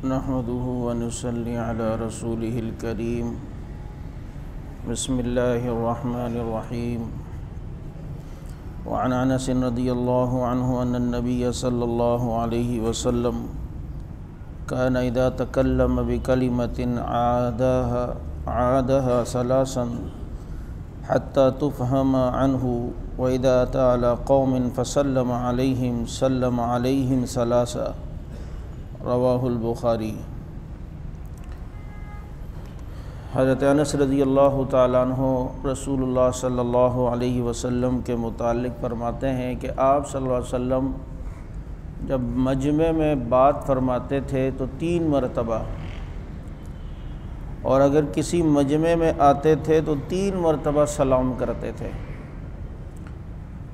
نحمده ونصلي على رسوله الكريم بسم الله الرحمن الرحيم وعن انس رضي الله عنه ان النبي صلى الله عليه وسلم كان اذا تكلم بكلمة عادها ثلاثا حتى تفهم عنه واذا اتى على قوم فسلم عليهم سلم عليهم ثلاثا رواہ البخاری۔ حضرت انس رضی اللہ تعالیٰ عنہ رسول اللہ صلی اللہ علیہ وسلم کے متعلق فرماتے ہیں کہ آپ صلی اللہ علیہ وسلم جب مجمع میں بات فرماتے تھے تو 3 مرتبہ، اور اگر کسی مجمع میں آتے تھے تو 3 مرتبہ سلام کرتے تھے۔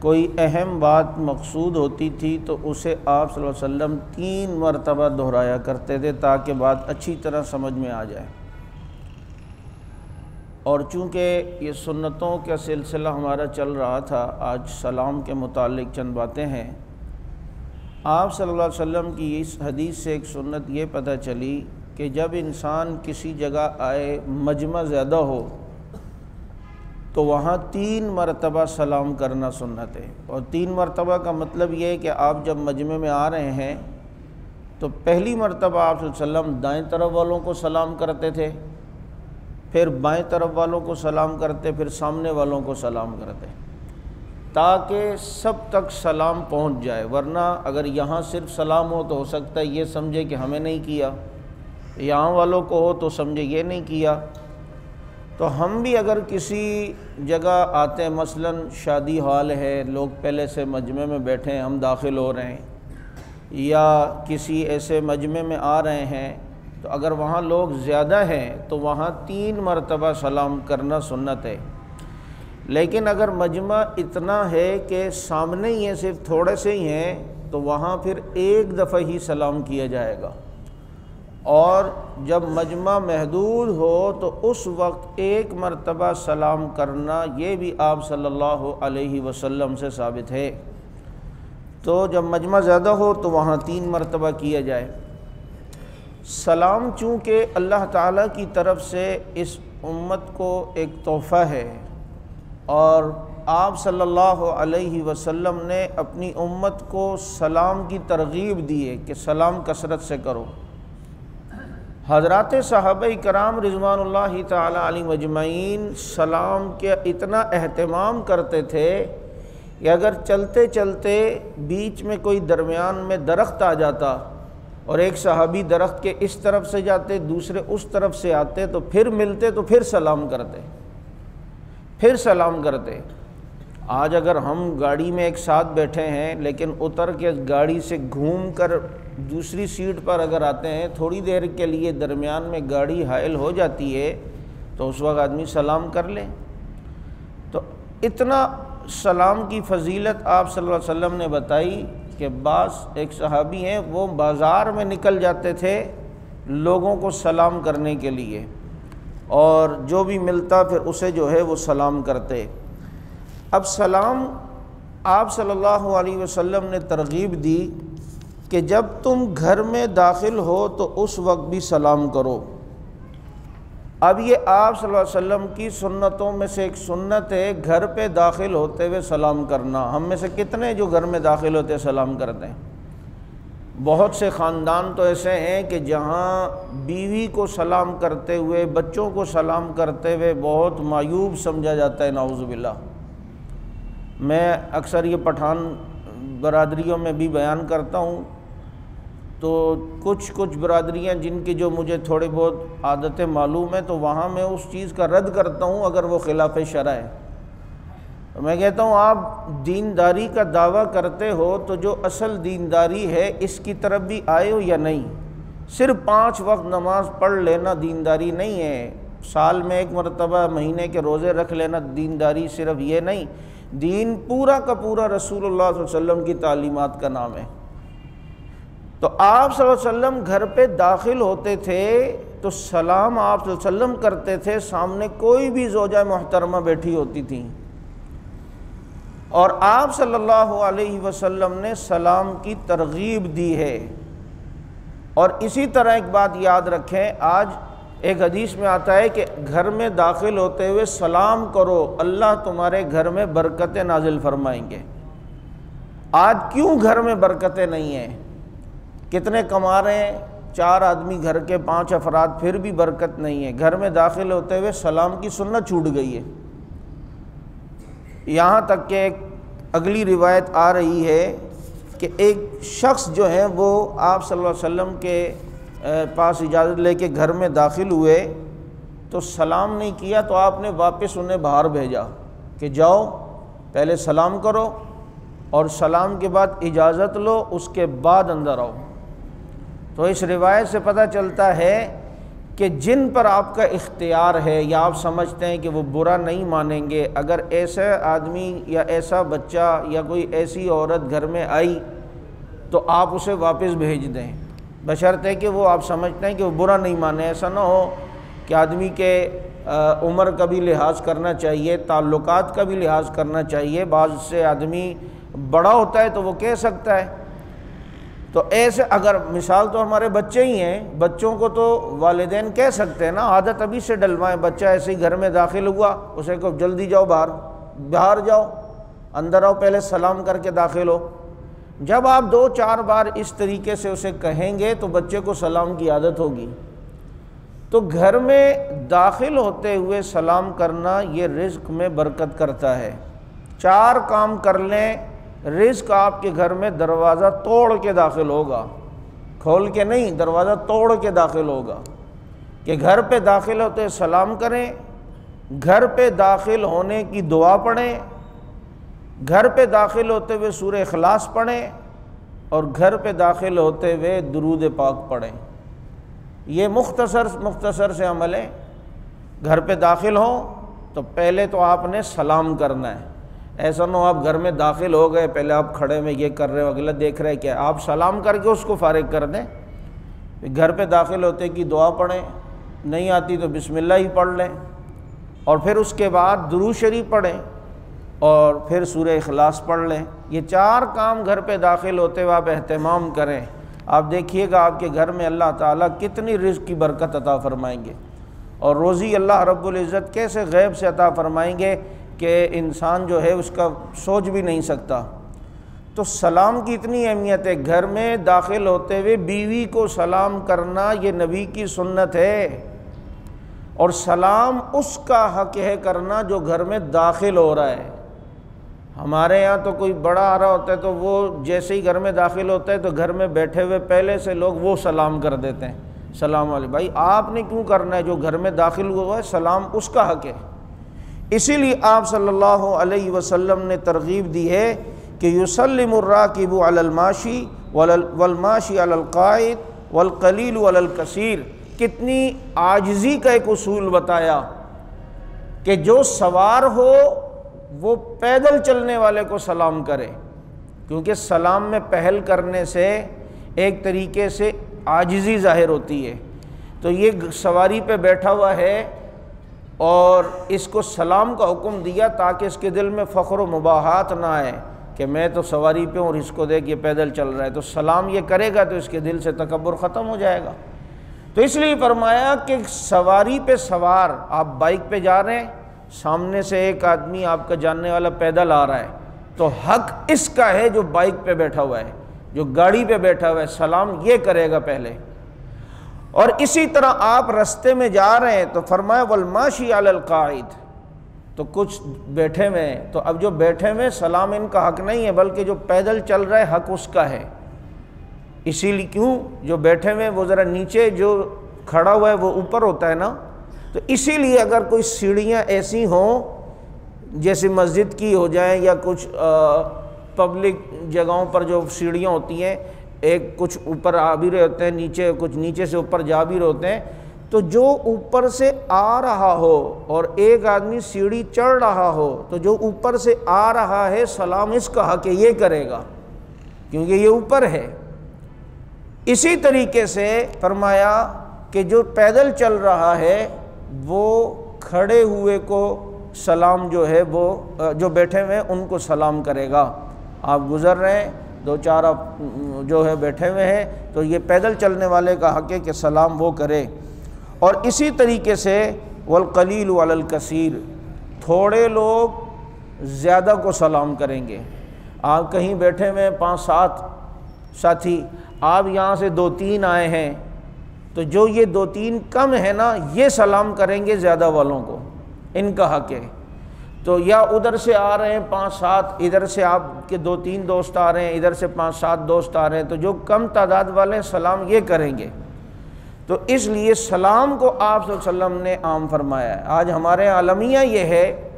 کوئی اہم بات مقصود ہوتی تھی تو اسے آپ صلی اللہ علیہ وسلم 3 مرتبہ دہرایا کرتے تھے تاکہ بات اچھی طرح سمجھ میں آ جائے۔ اور چونکہ یہ سنتوں کا سلسلہ ہمارا چل رہا تھا، آج سلام کے متعلق چند باتیں ہیں۔ آپ صلی اللہ علیہ وسلم کی اس حدیث سے ایک سنت یہ پتہ چلی کہ جب انسان کسی جگہ آئے، مجمع زیادہ ہو، تو وہاں 3 مرتبہ سلام کرنا سنت ہے۔ اور 3 مرتبہ کا مطلب یہ ہے کہ آپ جب مجمع میں آ رہے ہیں تو پہلی مرتبہ آپ صلی اللہ علیہ وسلم دائیں طرف والوں کو سلام کرتے تھے، پھر بائیں طرف والوں کو سلام کرتے، پھر سامنے والوں کو سلام کرتے، تاکہ سب تک سلام پہنچ جائے۔ ورنہ اگر یہاں صرف سلام ہو تو ہو سکتا ہے یہ سمجھے کہ ہمیں نہیں کیا، یہاں والوں کو ہو تو سمجھے یہ نہیں کیا۔ تو ہم بھی اگر کسی جگہ آتے ہیں، مثلا شادی ہال ہے، لوگ پہلے سے مجمع میں بیٹھے ہیں، ہم داخل ہو رہے ہیں، یا کسی ایسے مجمع میں آ رہے ہیں، تو اگر وہاں لوگ زیادہ ہیں تو وہاں 3 مرتبہ سلام کرنا سنت ہے۔ لیکن اگر مجمع اتنا ہے کہ سامنے ہی ہیں، صرف تھوڑے سے ہی ہیں، تو وہاں پھر 1 دفعہ ہی سلام کیا جائے گا۔ اور جب مجمع محدود ہو تو اس وقت 1 مرتبہ سلام کرنا، یہ بھی آپ صلی اللہ علیہ وسلم سے ثابت ہے۔ تو جب مجمع زیادہ ہو تو وہاں 3 مرتبہ کیا جائے۔ سلام چونکہ اللہ تعالیٰ کی طرف سے اس امت کو ایک تحفہ ہے، اور آپ صلی اللہ علیہ وسلم نے اپنی امت کو سلام کی ترغیب دی ہے کہ سلام کثرت سے کرو۔ حضرات صحابہ کرام رضوان اللہ تعالی علیہم اجمعین سلام کے اتنا اہتمام کرتے تھے کہ اگر چلتے چلتے بیچ میں کوئی درمیان میں درخت آ جاتا اور ایک صحابی درخت کے اس طرف سے جاتے، دوسرے اس طرف سے آتے، تو پھر ملتے تو پھر سلام کرتے۔ آج اگر ہم گاڑی میں ایک ساتھ بیٹھے ہیں لیکن اتر کے گاڑی سے گھوم کر دوسری سیٹ پر اگر آتے ہیں، تھوڑی دیر کے لیے درمیان میں گاڑی حائل ہو جاتی ہے تو اس وقت آدمی سلام کر لے۔ تو اتنا سلام کی فضیلت آپ صلی اللہ علیہ وسلم نے بتائی کہ بعض ایک صحابی ہیں، وہ بازار میں نکل جاتے تھے لوگوں کو سلام کرنے کے لیے، اور جو بھی ملتا پھر اسے جو ہے وہ سلام کرتے۔ اب سلام آپ صلی اللہ علیہ وسلم نے ترغیب دی کہ جب تم گھر میں داخل ہو تو اس وقت بھی سلام کرو۔ اب یہ آپ صلی اللہ علیہ وسلم کی سنتوں میں سے ایک سنت ہے، گھر پہ داخل ہوتے ہوئے سلام کرنا۔ ہم میں سے کتنے جو گھر میں داخل ہوتے سلام کرتے ہیں؟ بہت سے خاندان تو ایسے ہیں کہ جہاں بیوی کو سلام کرتے ہوئے، بچوں کو سلام کرتے ہوئے بہت معیوب سمجھا جاتا ہے، نعوذ باللہ۔ میں اکثر یہ پٹھان برادریوں میں بھی بیان کرتا ہوں، تو کچھ برادریاں جن کی جو مجھے تھوڑی بہت عادتیں معلوم ہیں، تو وہاں میں اس چیز کا رد کرتا ہوں اگر وہ خلاف شرع ہے۔ تو میں کہتا ہوں آپ دینداری کا دعویٰ کرتے ہو تو جو اصل دینداری ہے اس کی طرف بھی آئے ہو یا نہیں؟ صرف 5 وقت نماز پڑھ لینا دینداری نہیں ہے، سال میں 1 مرتبہ مہینے کے روزے رکھ لینا دینداری صرف یہ نہیں۔ دین پورا کا پورا رسول اللہ صلی اللہ علیہ وسلم کی تعلیمات کا نام ہے۔ تو آپ صلی اللہ علیہ وسلم گھر پہ داخل ہوتے تھے تو سلام آپ صلی اللہ علیہ وسلم کرتے تھے، سامنے کوئی بھی زوجہ محترمہ بیٹھی ہوتی تھیں، اور آپ صلی اللہ علیہ وسلم نے سلام کی ترغیب دی ہے، اور اسی طرح ایک بات یاد رکھیں، آج ایک حدیث میں آتا ہے کہ گھر میں داخل ہوتے ہوئے سلام کرو، اللہ تمہارے گھر میں برکتیں نازل فرمائیں گے۔ آج کیوں گھر میں برکتیں نہیں ہیں؟ کتنے کما رہے ہیں، 4 آدمی گھر کے 5 افراد، پھر بھی برکت نہیں ہے۔ گھر میں داخل ہوتے ہوئے سلام کی سنت چھوٹ گئی ہے۔ یہاں تک کہ ایک اگلی روایت آ رہی ہے کہ ایک شخص جو ہے وہ آپ صلی اللہ علیہ وسلم کے پاس اجازت لے کے گھر میں داخل ہوئے تو سلام نہیں کیا، تو آپ نے واپس انہیں باہر بھیجا کہ جاؤ پہلے سلام کرو اور سلام کے بعد اجازت لو، اس کے بعد اندر آؤ۔ تو اس روایت سے پتہ چلتا ہے کہ جن پر آپ کا اختیار ہے یا آپ سمجھتے ہیں کہ وہ برا نہیں مانیں گے، اگر ایسا آدمی یا ایسا بچہ یا کوئی ایسی عورت گھر میں آئی تو آپ اسے واپس بھیج دیں، بشرطے کہ وہ آپ سمجھتے ہیں کہ وہ برا نہیں مانے۔ ایسا نہ ہو کہ آدمی کے عمر کا بھی لحاظ کرنا چاہیے، تعلقات کا بھی لحاظ کرنا چاہیے۔ بعض سے آدمی بڑا ہوتا ہے تو وہ کہہ سکتا ہے، تو ایسے اگر مثال تو ہمارے بچے ہی ہیں، بچوں کو تو والدین کہہ سکتے ہیں نا، عادت ابھی سے ڈلوائیں۔ بچہ ایسے ہی گھر میں داخل ہوا، اسے کہو جلدی جاؤ باہر جاؤ، اندر آؤ، پہلے سلام کر کے داخل ہو۔ جب آپ 2-4 بار اس طریقے سے اسے کہیں گے تو بچے کو سلام کی عادت ہوگی۔ تو گھر میں داخل ہوتے ہوئے سلام کرنا یہ رزق میں برکت کرتا ہے۔ 4 کام کر لیں، رزق آپ کے گھر میں دروازہ توڑ کے داخل ہوگا، کھول کے نہیں، دروازہ توڑ کے داخل ہوگا۔ کہ گھر پہ داخل ہوتے سلام کریں، گھر پہ داخل ہونے کی دعا پڑھیں، گھر پہ داخل ہوتے ہوئے سورہ اخلاص پڑھیں، اور گھر پہ داخل ہوتے ہوئے درود پاک پڑھیں۔ یہ مختصر سے عمل ہے۔ گھر پہ داخل ہوں تو پہلے تو آپ نے سلام کرنا ہے۔ ایسا نہ ہو آپ گھر میں داخل ہو گئے، پہلے آپ کھڑے میں یہ کر رہے ہو، اگلا دیکھ رہے کیا، آپ سلام کر کے اس کو فارغ کر دیں۔ گھر پہ داخل ہوتے کی دعا پڑھیں، نہیں آتی تو بسم اللہ ہی پڑھ لیں، اور پھر اس کے بعد درود شریف پڑھیں، اور پھر سورہ اخلاص پڑھ لیں۔ یہ 4 کام گھر پہ داخل ہوتے ہوئے آپ اہتمام کریں، آپ دیکھیے گا آپ کے گھر میں اللہ تعالیٰ کتنی رزق کی برکت عطا فرمائیں گے، اور روزی اللہ رب العزت کیسے غیب سے عطا فرمائیں گے کہ انسان جو ہے اس کا سوچ بھی نہیں سکتا۔ تو سلام کی اتنی اہمیت ہے۔ گھر میں داخل ہوتے ہوئے بیوی کو سلام کرنا یہ نبی کی سنت ہے، اور سلام اس کا حق ہے کرنا جو گھر میں داخل ہو رہا ہے۔ ہمارے یہاں تو کوئی بڑا آ رہا ہوتا ہے تو وہ جیسے ہی گھر میں داخل ہوتا ہے تو گھر میں بیٹھے ہوئے پہلے سے لوگ وہ سلام کر دیتے ہیں، سلام علیکم۔ بھائی آپ نے کیوں کرنا ہے؟ جو گھر میں داخل ہوا ہے سلام اس کا حق ہے۔ اسی لیے آپ صلی اللہ علیہ وسلم نے ترغیب دی ہے کہ یسلم الراکب علی الماشی والماشی علی القاعد والقلیل علی الکثیر۔ کتنی عاجزی کا ایک اصول بتایا کہ جو سوار ہو وہ پیدل چلنے والے کو سلام کرے، کیونکہ سلام میں پہل کرنے سے ایک طریقے سے عاجزی ظاہر ہوتی ہے۔ تو یہ سواری پہ بیٹھا ہوا ہے اور اس کو سلام کا حکم دیا تاکہ اس کے دل میں فخر و مباحات نہ آئے کہ میں تو سواری پہ ہوں اور اس کو دیکھ یہ پیدل چل رہا ہے، تو سلام یہ کرے گا تو اس کے دل سے تکبر ختم ہو جائے گا۔ تو اس لیے فرمایا کہ سواری پہ سوار، آپ بائک پہ جا رہے ہیں، سامنے سے ایک آدمی آپ کا جاننے والا پیدل آ رہا ہے تو حق اس کا ہے جو بائک پہ بیٹھا ہوا ہے، جو گاڑی پہ بیٹھا ہوا ہے، سلام یہ کرے گا پہلے۔ اور اسی طرح آپ رستے میں جا رہے ہیں تو فرمایا والماشی علی القاعد، تو کچھ بیٹھے ہوئے ہیں، تو اب جو بیٹھے ہوئے سلام ان کا حق نہیں ہے، بلکہ جو پیدل چل رہا ہے حق اس کا ہے۔ اسی لیے کیوں جو بیٹھے ہوئے وہ ذرا نیچے، جو کھڑا ہوا ہے وہ اوپر ہوتا ہے نا، تو اسی لیے اگر کوئی سیڑھیاں ایسی ہوں جیسے مسجد کی ہو جائیں یا کچھ پبلک جگہوں پر جو سیڑھیاں ہوتی ہیں، ایک کچھ اوپر آ بھی رہے ہوتے ہیں نیچے، کچھ نیچے سے اوپر جا بھی رہے ہوتے ہیں، تو جو اوپر سے آ رہا ہو اور ایک آدمی سیڑھی چڑھ رہا ہو تو جو اوپر سے آ رہا ہے سلام اس کا حق یہ کرے گا کیونکہ یہ اوپر ہے۔ اسی طریقے سے فرمایا کہ جو پیدل چل رہا ہے وہ کھڑے ہوئے کو سلام جو ہے وہ جو بیٹھے ہوئے ہیں ان کو سلام کرے گا۔ آپ گزر رہے ہیں دو چار جو ہے بیٹھے ہوئے ہیں، تو یہ پیدل چلنے والے کا حق ہے کہ سلام وہ کرے۔ اور اسی طریقے سے والقلیل علی الکثیر، تھوڑے لوگ زیادہ کو سلام کریں گے۔ آپ کہیں بیٹھے ہوئے 5-7 ساتھی، آپ یہاں سے 2-3 آئے ہیں، تو جو یہ 2-3 کم ہے نا، یہ سلام کریں گے زیادہ والوں کو، ان کا حق ہے۔ تو یا ادھر سے آ رہے ہیں 5-7، ادھر سے آپ کے 2-3 دوست آ رہے ہیں، ادھر سے 5-7 دوست آ رہے ہیں، تو جو کم تعداد والے سلام یہ کریں گے۔ تو اس لیے سلام کو آپ صلی اللہ علیہ وسلم نے عام فرمایا ہے۔ آج ہمارے عالمیہ یہ ہے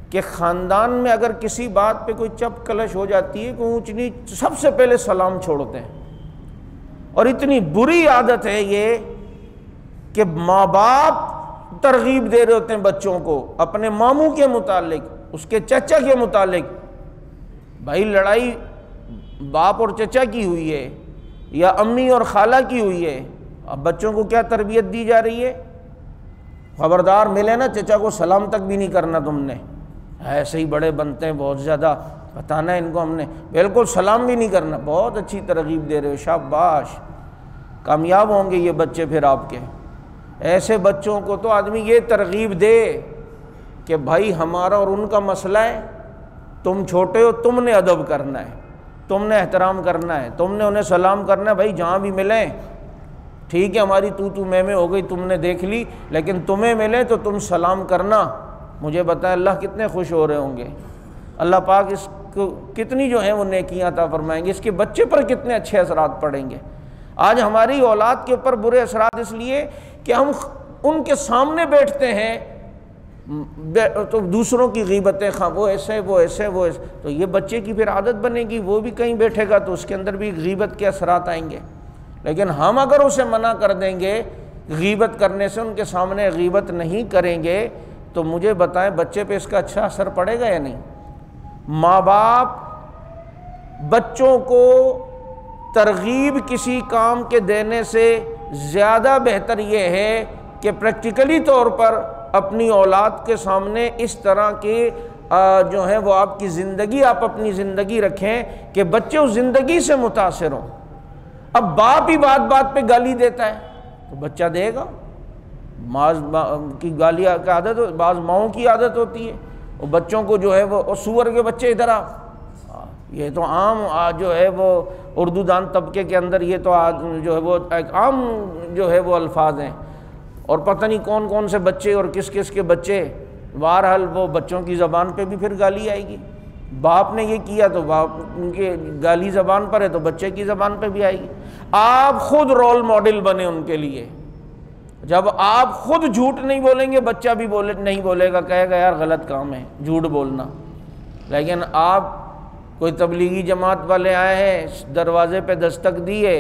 کہ خاندان میں اگر کسی بات پہ کوئی چپ کلش ہو جاتی ہے، کوئی اونچ نیچ، سب سے پہلے سلام چھوڑتے ہیں۔ اور اتنی بری عادت ہے یہ کہ ماں باپ ترغیب دے رہے ہوتے ہیں بچوں کو اپنے ماموں کے متعلق، اس کے چچا کے متعلق۔ بھائی لڑائی باپ اور چچا کی ہوئی ہے یا امی اور خالہ کی ہوئی ہے، اب بچوں کو کیا تربیت دی جا رہی ہے؟ خبردار ملے نا چچا کو سلام تک بھی نہیں کرنا تم نے، ایسے ہی بڑے بنتے ہیں بہت زیادہ، بتانا ان کو ہم نے بالکل سلام بھی نہیں کرنا۔ بہت اچھی ترغیب دے رہے ہو، شاباش، کامیاب ہوں گے یہ بچے پھر آپ کے۔ ایسے بچوں کو تو آدمی یہ ترغیب دے کہ بھائی ہمارا اور ان کا مسئلہ ہے، تم چھوٹے ہو، تم نے ادب کرنا ہے، تم نے احترام کرنا ہے، تم نے انہیں سلام کرنا ہے۔ بھائی جہاں بھی ملیں ٹھیک ہے، ہماری تو میں ہو گئی، تم نے دیکھ لی، لیکن تمہیں ملے تو تم سلام کرنا۔ مجھے بتائیں اللہ کتنے خوش ہو رہے ہوں گے، اللہ پاک اس کو کتنی جو ہیں وہ نیکیاں عطا فرمائیں گے، اس کے بچے پر کتنے اچھے اثرات پڑیں گے۔ آج ہماری اولاد کے اوپر برے اثرات اس لیے کہ ہم ان کے سامنے بیٹھتے ہیں تو دوسروں کی غیبتیں، وہ ایسے وہ ایسے وہ ایسے، تو یہ بچے کی پھر عادت بنے گی، وہ بھی کہیں بیٹھے گا تو اس کے اندر بھی غیبت کے اثرات آئیں گے۔ لیکن ہم اگر اسے منع کر دیں گے غیبت کرنے سے، ان کے سامنے غیبت نہیں کریں گے، تو مجھے بتائیں بچے پہ اس کا اچھا اثر پڑے گا یا نہیں؟ ماں باپ بچوں کو ترغیب کسی کام کے دینے سے زیادہ بہتر یہ ہے کہ پریکٹیکلی طور پر اپنی اولاد کے سامنے اس طرح کے جو ہے وہ آپ کی زندگی، آپ اپنی زندگی رکھیں کہ بچے اس زندگی سے متاثر ہوں۔ اب باپ ہی بات بات پہ گالی دیتا ہے تو بچہ دے گا۔ بعض کی گالی کی عادت، بعض ماؤں کی عادت ہوتی ہے، وہ بچوں کو جو ہے وہ سور کے بچے ادھر آ، یہ تو عام جو ہے وہ اردو دان طبقے کے اندر یہ تو جو ہے وہ ایک عام جو ہے وہ الفاظ ہیں، اور پتہ نہیں کون کون سے بچے اور کس کس کے بچے، بہرحال وہ بچوں کی زبان پہ بھی پھر گالی آئے گی۔ باپ نے یہ کیا تو باپ ان کے گالی زبان پر ہے تو بچے کی زبان پہ بھی آئے گی۔ آپ خود رول ماڈل بنے ان کے لیے۔ جب آپ خود جھوٹ نہیں بولیں گے بچہ بھی نہیں بولے گا، کہے گا یار غلط کام ہے جھوٹ بولنا۔ لیکن آپ کوئی تبلیغی جماعت والے آئے ہیں، دروازے پہ دستک دی ہے،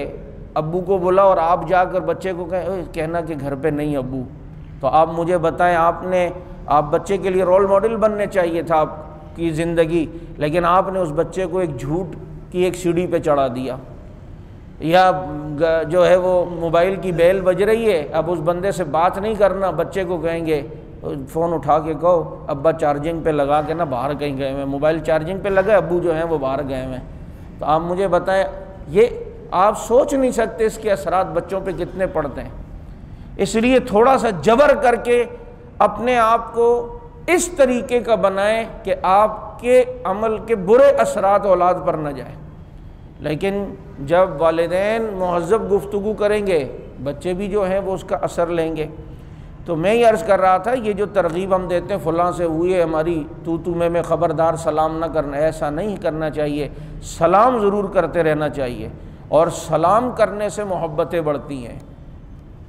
ابو کو بولا، اور آپ جا کر بچے کو کہنا کہ گھر پہ نہیں ابو، تو آپ مجھے بتائیں آپ بچے کے لیے رول ماڈل بننے چاہیے تھا آپ کی زندگی، لیکن آپ نے اس بچے کو ایک جھوٹ کی ایک سیڑھی پہ چڑھا دیا۔ یا جو ہے وہ موبائل کی بیل بج رہی ہے، اب اس بندے سے بات نہیں کرنا، بچے کو کہیں گے فون اٹھا کے کہو ابا چارجنگ پہ لگا کے نا باہر کہیں گئے ہوئے، موبائل چارجنگ پہ لگا، ابو جو ہیں وہ باہر گئے ہوئے ہیں۔ تو آپ مجھے بتائیں، یہ آپ سوچ نہیں سکتے اس کے اثرات بچوں پہ کتنے پڑتے ہیں۔ اس لیے تھوڑا سا جبر کر کے اپنے آپ کو اس طریقے کا بنائیں کہ آپ کے عمل کے برے اثرات اولاد پر نہ جائیں۔ لیکن جب والدین مہذب گفتگو کریں گے، بچے بھی جو ہیں وہ اس کا اثر لیں گے۔ تو میں یہ عرض کر رہا تھا، یہ جو ترغیب ہم دیتے ہیں فلاں سے ہوئی ہے ہماری تو میں خبردار سلام نہ کرنا، ایسا نہیں کرنا چاہیے۔ سلام ضرور کرتے رہنا چاہیے، اور سلام کرنے سے محبتیں بڑھتی ہیں۔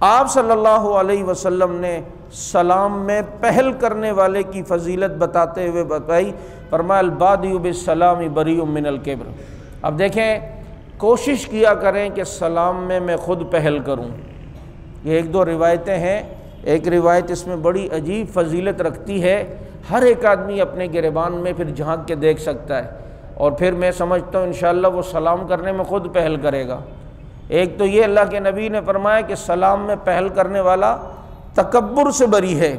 آپ صلی اللہ علیہ وسلم نے سلام میں پہل کرنے والے کی فضیلت بتاتے ہوئے بتائی، فرمایا البادئ بالسلام بریء من الکبر۔ اب دیکھیں، کوشش کیا کریں کہ سلام میں خود پہل کروں۔ یہ ایک دو روایتیں ہیں، ایک روایت اس میں بڑی عجیب فضیلت رکھتی ہے، ہر ایک آدمی اپنے گریبان میں پھر جھانک کے دیکھ سکتا ہے، اور پھر میں سمجھتا ہوں انشاءاللہ وہ سلام کرنے میں خود پہل کرے گا۔ ایک تو یہ اللہ کے نبی نے فرمایا کہ سلام میں پہل کرنے والا تکبر سے بری ہے،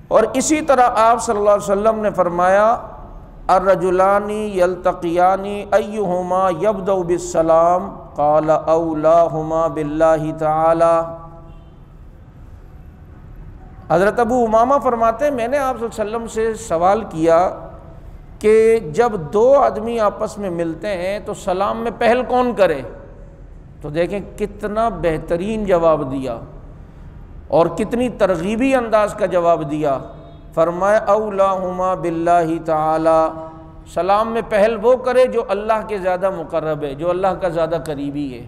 اور اسی طرح آپ صلی اللہ علیہ وسلم نے فرمایا الرجلان یلتقیان ایہما یبدأ بالسلام قال اولاہما باللہ تعالی۔ حضرت ابو امامہ فرماتے ہیں میں نے آپ صلی اللہ علیہ وسلم سے سوال کیا کہ جب دو آدمی آپس میں ملتے ہیں تو سلام میں پہل کون کرے؟ تو دیکھیں کتنا بہترین جواب دیا اور کتنی ترغیبی انداز کا جواب دیا۔ فرمایا اولاہما باللہ تعالی، سلام میں پہل وہ کرے جو اللہ کے زیادہ مقرب ہے، جو اللہ کا زیادہ قریبی ہے۔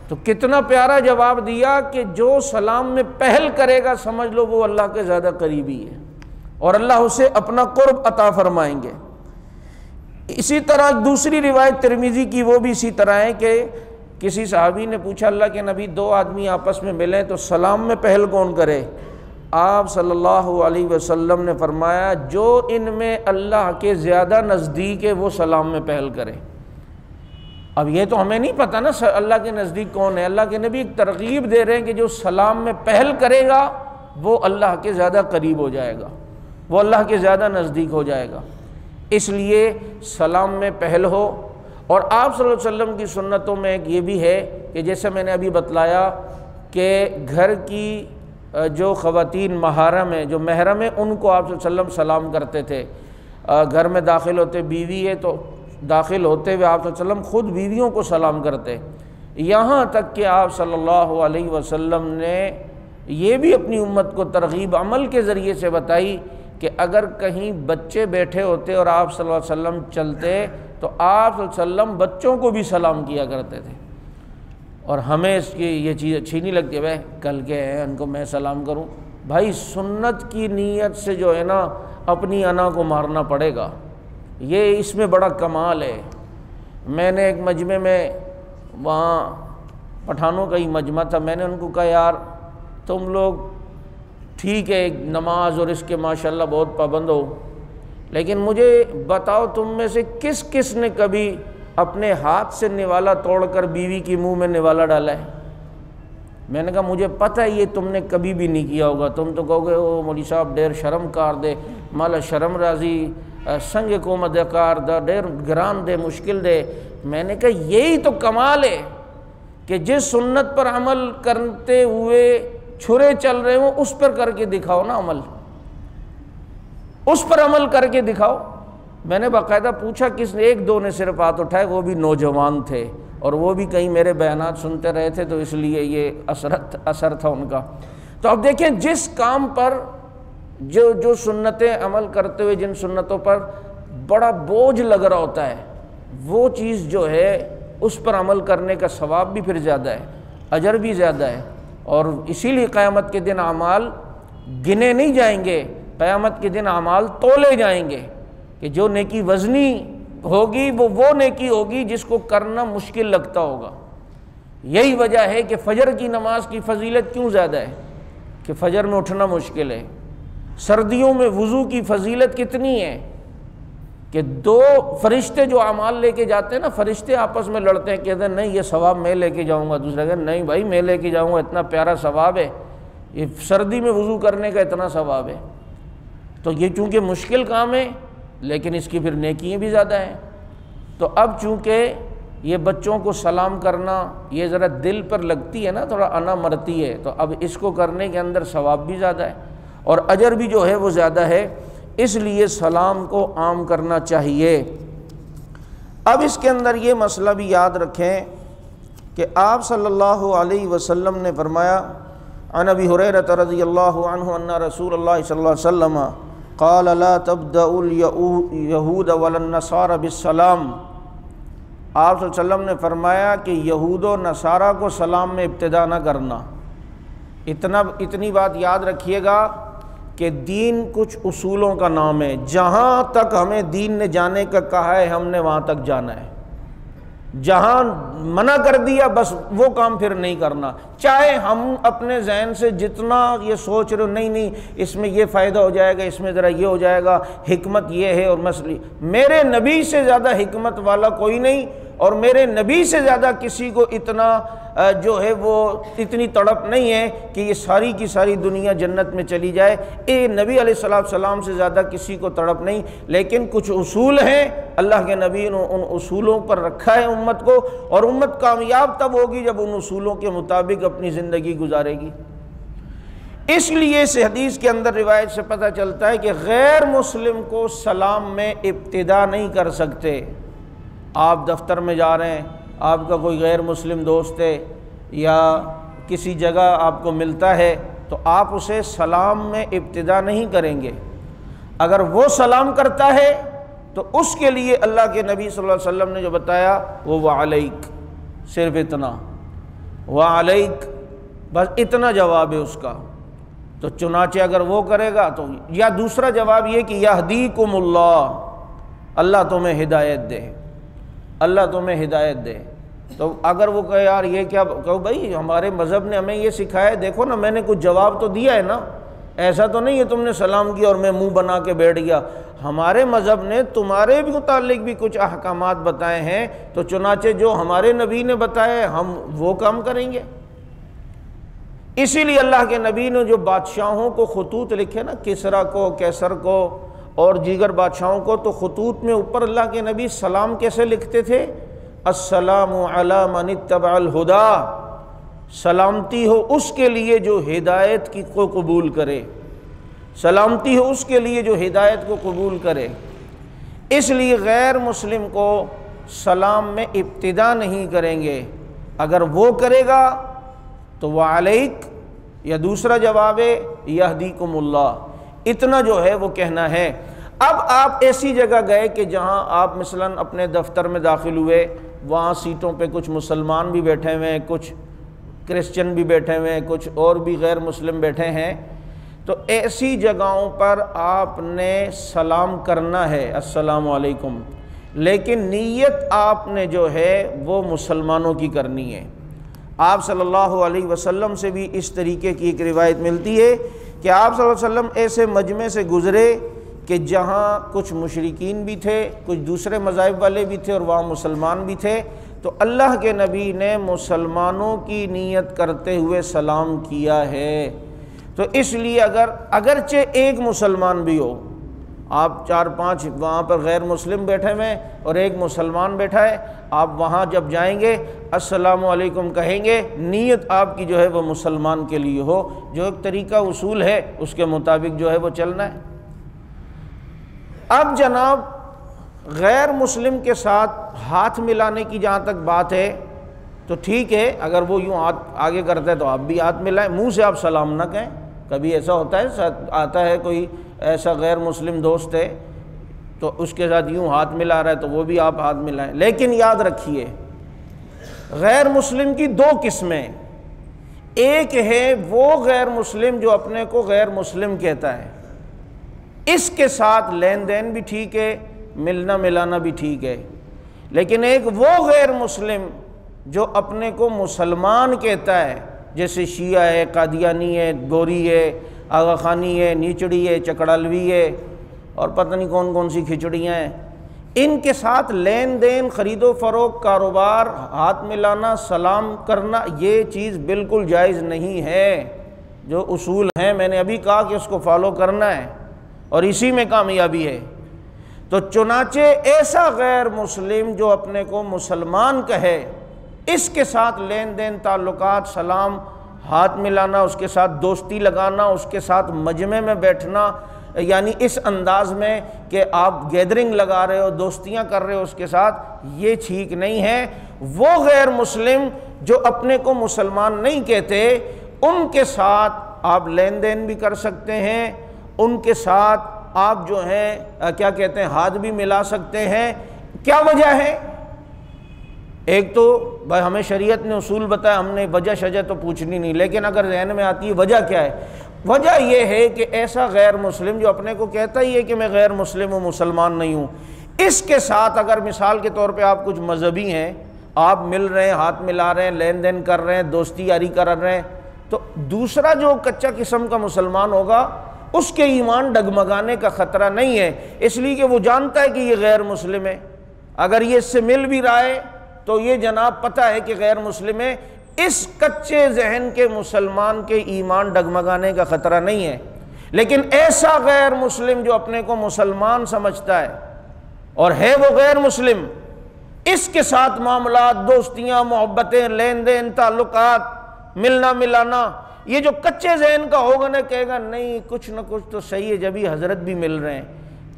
تو کتنا پیارا جواب دیا کہ جو سلام میں پہل کرے گا سمجھ لو وہ اللہ کے زیادہ قریبی ہے اور اللہ اسے اپنا قرب عطا فرمائیں گے۔ اسی طرح دوسری روایت ترمذی کی وہ بھی اسی طرح ہے کہ کسی صحابی نے پوچھا اللہ کے نبی دو آدمی آپس میں ملیں تو سلام میں پہل کون کرے؟ آپ صلی اللہ علیہ وسلم نے فرمایا جو ان میں اللہ کے زیادہ نزدیک ہے وہ سلام میں پہل کرے۔ اب یہ تو ہمیں نہیں پتہ نا اللہ کے نزدیک کون ہے، اللہ کے نبی ایک ترغیب دے رہے ہیں کہ جو سلام میں پہل کرے گا وہ اللہ کے زیادہ قریب ہو جائے گا، وہ اللہ کے زیادہ نزدیک ہو جائے گا۔ اس لیے سلام میں پہل ہو۔ اور آپ صلی اللہ علیہ وسلم کی سنتوں میں ایک یہ بھی ہے کہ جیسے میں نے ابھی بتلایا کہ گھر کی جو خواتین محرم ہیں، جو محرم ہیں، ان کو آپ صلی اللہ علیہ وسلم سلام کرتے تھے۔ گھر میں داخل ہوتے بیوی ہے تو داخل ہوتے ہوئے آپ صلی اللہ علیہ وسلم خود بیویوں کو سلام کرتے، یہاں تک کہ آپ صلی اللہ علیہ وسلم نے یہ بھی اپنی امت کو ترغیب عمل کے ذریعے سے بتائی کہ اگر کہیں بچے بیٹھے ہوتے اور آپ صلی اللہ علیہ وسلم چلتے تو آپ صلی اللہ علیہ وسلم بچوں کو بھی سلام کیا کرتے تھے۔ اور ہمیں اس کی یہ چیز اچھی نہیں لگتی، بھائی کل کے ہیں ان کو میں سلام کروں۔ بھائی سنت کی نیت سے جو ہے نا اپنی انا کو مارنا پڑے گا، یہ اس میں بڑا کمال ہے۔ میں نے ایک مجمع میں، وہاں پٹھانوں کا ہی مجمع تھا، میں نے ان کو کہا یار تم لوگ ٹھیک ہے ایک نماز اور اس کے ماشاءاللہ بہت پابند ہو، لیکن مجھے بتاؤ تم میں سے کس کس نے کبھی اپنے ہاتھ سے نوالا توڑ کر بیوی کی منہ میں نوالا ڈالا ہے؟ میں نے کہا مجھے پتہ ہے یہ تم نے کبھی بھی نہیں کیا ہوگا، تم تو کہو گے او مولوی صاحب ڈیر شرم کار دے، مالا شرم راضی سنگ کو مدکار دا ڈیر گران دے مشکل دے۔ میں نے کہا یہی تو کمال ہے کہ جس سنت پر عمل کرتے ہوئے چھرے چل رہے ہوں اس پر کر کے دکھاؤ نا عمل، اس پر عمل کر کے دکھاؤ۔ میں نے باقاعدہ پوچھا کس نے، ایک دو نے صرف ہاتھ اٹھائے، وہ بھی نوجوان تھے اور وہ بھی کہیں میرے بیانات سنتے رہے تھے تو اس لیے یہ اثر تھا ان کا۔ تو اب دیکھیں جس کام پر جو سنتیں عمل کرتے ہوئے جن سنتوں پر بڑا بوجھ لگ رہا ہوتا ہے وہ چیز جو ہے اس پر عمل کرنے کا ثواب بھی پھر زیادہ ہے، اجر بھی زیادہ ہے۔ اور اسی لیے قیامت کے دن اعمال گنے نہیں جائیں گے، قیامت کے دن اعمال تولے جائیں گے کہ جو نیکی وزنی ہوگی وہ نیکی ہوگی جس کو کرنا مشکل لگتا ہوگا۔ یہی وجہ ہے کہ فجر کی نماز کی فضیلت کیوں زیادہ ہے کہ فجر میں اٹھنا مشکل ہے۔ سردیوں میں وضو کی فضیلت کتنی ہے کہ دو فرشتے جو اعمال لے کے جاتے ہیں نا، فرشتے آپس میں لڑتے ہیں، کہتے ہیں نہیں یہ ثواب میں لے کے جاؤں گا، دوسرا کہتے ہیں نہیں بھائی میں لے کے جاؤں گا، اتنا پیارا ثواب ہے، یہ سردی میں وضو کرنے کا اتنا ثواب ہے۔ تو یہ چونکہ مشکل کام ہے لیکن اس کی پھر نیکیاں بھی زیادہ ہیں۔ تو اب چونکہ یہ بچوں کو سلام کرنا یہ ذرا دل پر لگتی ہے نا، تھوڑا انا مرتی ہے، تو اب اس کو کرنے کے اندر ثواب بھی زیادہ ہے اور اجر بھی جو ہے وہ زیادہ ہے، اس لیے سلام کو عام کرنا چاہیے۔ اب اس کے اندر یہ مسئلہ بھی یاد رکھیں کہ آپ صلی اللہ علیہ وسلم نے فرمایا عن ابی ہریرہ رضی اللہ عنہ ان رسول اللہ صلی اللہ علیہ وسلم قال لا تبدأوا اليہود ولا النصارى بالسلام۔ آپ صلی اللہ علیہ وسلم نے فرمایا کہ یہود و نصارہ کو سلام میں ابتدا نہ کرنا۔ اتنی بات یاد رکھیے گا کہ دین کچھ اصولوں کا نام ہے، جہاں تک ہمیں دین نے جانے کا کہا ہے ہم نے وہاں تک جانا ہے، جہاں منع کر دیا بس وہ کام پھر نہیں کرنا، چاہے ہم اپنے ذہن سے جتنا یہ سوچ رہے ہو نہیں اس میں یہ فائدہ ہو جائے گا، اس میں ذرا یہ ہو جائے گا، حکمت یہ ہے اور مسئلہ۔ میرے نبی سے زیادہ حکمت والا کوئی نہیں، اور میرے نبی سے زیادہ کسی کو اتنا جو ہے وہ اتنی تڑپ نہیں ہے کہ یہ ساری کی ساری دنیا جنت میں چلی جائے۔ نبی علیہ السلام سے زیادہ کسی کو تڑپ نہیں، لیکن کچھ اصول ہیں اللہ کے نبی نے ان اصولوں پر رکھا ہے امت کو، اور امت کامیاب تب ہوگی جب ان اصولوں کے مطابق اپنی زندگی گزارے گی۔ اس لیے اس حدیث کے اندر روایت سے پتہ چلتا ہے کہ غیر مسلم کو سلام میں ابتدا نہیں کر سکتے۔ آپ دفتر میں جا رہے ہیں، آپ کا کوئی غیر مسلم دوست ہے یا کسی جگہ آپ کو ملتا ہے تو آپ اسے سلام میں ابتدا نہیں کریں گے۔ اگر وہ سلام کرتا ہے تو اس کے لیے اللہ کے نبی صلی اللہ علیہ وسلم نے جو بتایا وہ وعلیک، صرف اتنا، وعلیک، بس اتنا جواب ہے اس کا۔ تو چنانچہ اگر وہ کرے گا تو، یا دوسرا جواب یہ کہ یہدیکم اللہ، اللہ تمہیں ہدایت دے، اللہ تمہیں ہدایت دے۔ تو اگر وہ کہے یار یہ کیا، کہو بھائی ہمارے مذہب نے ہمیں یہ سکھایا ہے، دیکھو نا میں نے کچھ جواب تو دیا ہے نا، ایسا تو نہیں ہے تم نے سلام کیا اور میں منہ بنا کے بیٹھ گیا۔ ہمارے مذہب نے تمہارے بھی متعلق بھی کچھ احکامات بتائے ہیں، تو چنانچہ جو ہمارے نبی نے بتائے ہم وہ کام کریں گے۔ اسی لیے اللہ کے نبی نے جو بادشاہوں کو خطوط لکھے نا، کسریٰ کو، کیسر کو اور دیگر بادشاہوں کو، تو خطوط میں اوپر اللہ کے نبی سلام کیسے لکھتے تھے؟ السلام علی من اتبع الہدی، سلامتی ہو اس کے لیے جو ہدایت کی کو قبول کرے، سلامتی ہو اس کے لیے جو ہدایت کو قبول کرے۔ اس لیے غیر مسلم کو سلام میں ابتدا نہیں کریں گے، اگر وہ کرے گا تو وعلیک، یا دوسرا جواب ہے یہدیکم اللہ، اتنا جو ہے وہ کہنا ہے۔ اب آپ ایسی جگہ گئے کہ جہاں آپ مثلاً اپنے دفتر میں داخل ہوئے، وہاں سیٹوں پہ کچھ مسلمان بھی بیٹھے ہوئے ہیں، کچھ کرسچن بھی بیٹھے ہوئے ہیں، کچھ اور بھی غیر مسلم بیٹھے ہیں، تو ایسی جگہوں پر آپ نے سلام کرنا ہے، السلام علیکم، لیکن نیت آپ نے جو ہے وہ مسلمانوں کی کرنی ہے۔ آپ صلی اللہ علیہ وسلم سے بھی اس طریقے کی ایک روایت ملتی ہے کہ آپ صلی اللہ علیہ وسلم ایسے مجمع سے گزرے کہ جہاں کچھ مشرکین بھی تھے، کچھ دوسرے مذاہب والے بھی تھے اور وہاں مسلمان بھی تھے، تو اللہ کے نبی نے مسلمانوں کی نیت کرتے ہوئے سلام کیا ہے۔ تو اس لیے اگرچہ ایک مسلمان بھی ہو، آپ 4-5 وہاں پر غیر مسلم بیٹھے ہوئے اور ایک مسلمان بیٹھا ہے، آپ وہاں جب جائیں گے السلام علیکم کہیں گے، نیت آپ کی جو ہے وہ مسلمان کے لیے ہو، جو ایک طریقہ اصول ہے اس کے مطابق جو ہے وہ چلنا ہے۔ اب جناب غیر مسلم کے ساتھ ہاتھ ملانے کی جہاں تک بات ہے تو ٹھیک ہے، اگر وہ یوں ہاتھ آگے کرتا ہے تو آپ بھی ہاتھ ملائیں، منہ سے آپ سلام نہ کہیں۔ کبھی ایسا ہوتا ہے، آتا ہے کوئی ایسا غیر مسلم دوست ہے تو اس کے ساتھ یوں ہاتھ ملا رہا ہے تو وہ بھی آپ ہاتھ ملائیں، لیکن یاد رکھیے غیر مسلم کی 2 قسمیں، ایک ہے وہ غیر مسلم جو اپنے کو غیر مسلم کہتا ہے، اس کے ساتھ لین دین بھی ٹھیک ہے، ملنا ملانا بھی ٹھیک ہے، لیکن ایک وہ غیر مسلم جو اپنے کو مسلمان کہتا ہے، جیسے شیعہ ہے، قادیانی ہے، گوری ہے، آغا خانی ہے، نیچڑی ہے، چکڑالوی ہے اور پتہ نہیں کون کون سی کھچڑیاں ہیں، ان کے ساتھ لین دین، خرید و فروخت، کاروبار، ہاتھ ملانا، سلام کرنا، یہ چیز بالکل جائز نہیں ہے۔ جو اصول ہیں میں نے ابھی کہا کہ اس کو فالو کرنا ہے اور اسی میں کامیابی ہے۔ تو چنانچہ ایسا غیر مسلم جو اپنے کو مسلمان کہے، اس کے ساتھ لین دین، تعلقات، سلام، ہاتھ ملانا، اس کے ساتھ دوستی لگانا، اس کے ساتھ مجمع میں بیٹھنا، یعنی اس انداز میں کہ آپ گیدرنگ لگا رہے ہو، دوستیاں کر رہے ہو اس کے ساتھ، یہ ٹھیک نہیں ہے۔ وہ غیر مسلم جو اپنے کو مسلمان نہیں کہتے، ان کے ساتھ آپ لین دین بھی کر سکتے ہیں، ان کے ساتھ آپ جو ہیں کیا کہتے ہیں ہاتھ بھی ملا سکتے ہیں۔ کیا وجہ ہے؟ ایک تو بھائی ہمیں شریعت نے اصول بتایا، ہم نے وجہ شجہ تو پوچھنی نہیں، لیکن اگر ذہن میں آتی ہے وجہ کیا ہے، وجہ یہ ہے کہ ایسا غیر مسلم جو اپنے کو کہتا ہی ہے کہ میں غیر مسلم ہوں، مسلمان نہیں ہوں، اس کے ساتھ اگر مثال کے طور پہ آپ کچھ مذہبی ہیں، آپ مل رہے ہیں، ہاتھ ملا رہے ہیں، لین دین کر رہے ہیں، دوستی یاری کر رہے ہیں، تو دوسرا جو کچا قسم کا مسلمان ہوگا اس کے ایمان ڈگمگانے کا خطرہ نہیں ہے، اس لیے کہ وہ جانتا ہے کہ یہ غیر مسلم ہے۔ اگر یہ اس سے مل بھی رہا ہے تو یہ جناب پتہ ہے کہ غیر مسلم ہے۔ اس کچے ذہن کے مسلمان کے ایمان ڈگمگانے کا خطرہ نہیں ہے، لیکن ایسا غیر مسلم جو اپنے کو مسلمان سمجھتا ہے اور ہے وہ غیر مسلم، اس کے ساتھ معاملات، دوستیاں، محبتیں، لین دین، تعلقات، ملنا ملانا، یہ جو کچے ذہن کا ہوگا نا، کہے گا نہیں کچھ نہ کچھ تو صحیح ہے، جبھی حضرت بھی مل رہے ہیں،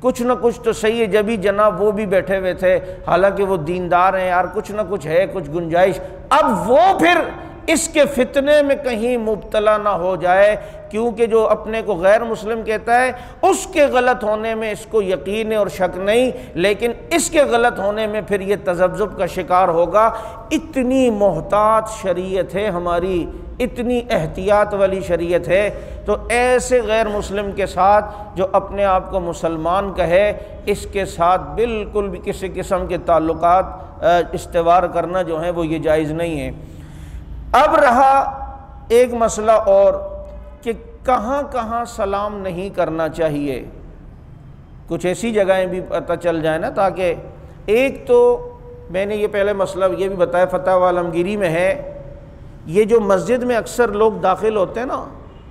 کچھ نہ کچھ تو صحیح ہے، جبھی جناب وہ بھی بیٹھے ہوئے تھے، حالانکہ وہ دیندار ہیں یار، کچھ نہ کچھ ہے، کچھ گنجائش۔ اب وہ پھر اس کے فتنے میں کہیں مبتلا نہ ہو جائے، کیونکہ جو اپنے کو غیر مسلم کہتا ہے اس کے غلط ہونے میں اس کو یقین اور شک نہیں، لیکن اس کے غلط ہونے میں پھر یہ تذبذب کا شکار ہوگا۔ اتنی محتاط شریعت ہے ہماری، اتنی احتیاط والی شریعت ہے، تو ایسے غیر مسلم کے ساتھ جو اپنے آپ کو مسلمان کہے، اس کے ساتھ بالکل بھی کسی قسم کے تعلقات استوار کرنا جو ہیں وہ یہ جائز نہیں ہے۔ اب رہا ایک مسئلہ اور کہ کہاں کہاں سلام نہیں کرنا چاہیے، کچھ ایسی جگہیں بھی پتہ چل جائے نا، تاکہ ایک تو میں نے یہ پہلے مسئلہ یہ بھی بتایا فتح عالمگیری میں ہے، یہ جو مسجد میں اکثر لوگ داخل ہوتے ہیں نا،